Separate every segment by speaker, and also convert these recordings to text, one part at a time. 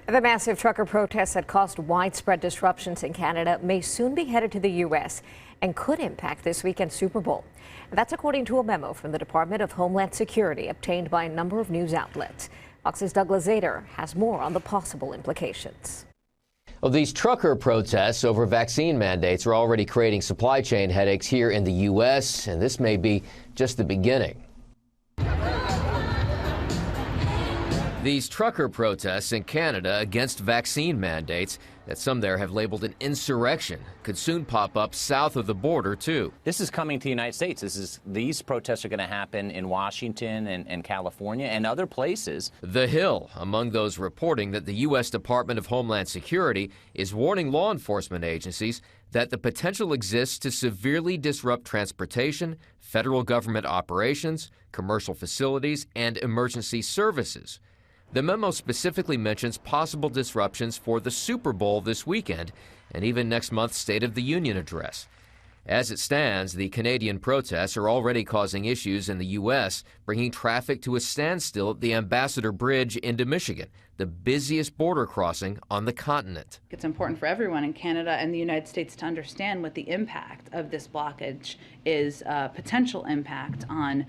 Speaker 1: The massive trucker protests that caused widespread disruptions in Canada may soon be headed to the U.S. and could impact this weekend's Super Bowl. That's according to a memo from the Department of Homeland Security obtained by a number of news outlets. Fox's Doug Luzader has more on the possible implications.
Speaker 2: Well, these trucker protests over vaccine mandates are already creating supply chain headaches here in the U.S., and this may be just the beginning. These trucker protests in Canada against vaccine mandates that some there have labeled an insurrection could soon pop up south of the border, too.
Speaker 3: This is coming to the United States. These protests are going to happen in Washington and California and other places.
Speaker 2: The Hill, among those reporting that the U.S. Department of Homeland Security is warning law enforcement agencies that the potential exists to severely disrupt transportation, federal government operations, commercial facilities, and emergency services. The memo specifically mentions possible disruptions for the Super Bowl this weekend and even next month's State of the Union address. As it stands, the Canadian protests are already causing issues in the U.S., bringing traffic to a standstill at the Ambassador Bridge into Michigan, the busiest border crossing on the continent.
Speaker 4: It's important for everyone in Canada and the United States to understand what the impact of this blockage is, potential impact on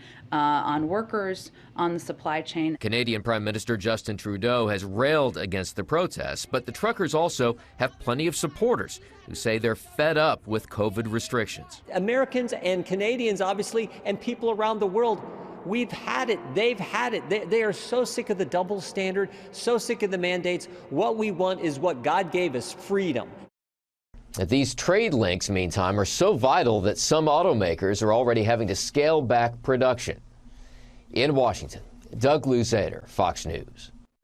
Speaker 4: workers, on the supply chain.
Speaker 2: Canadian Prime Minister Justin Trudeau has railed against the protests, but the truckers also have plenty of supporters who say they're fed up with COVID restrictions.
Speaker 5: Americans and Canadians, obviously, and people around the world, we've had it. They've had it. They are so sick of the double standard, so sick of the mandates. What we want is what God gave us, freedom.
Speaker 2: These trade links, meantime, are so vital that some automakers are already having to scale back production. In Washington, Doug Luzader, Fox News.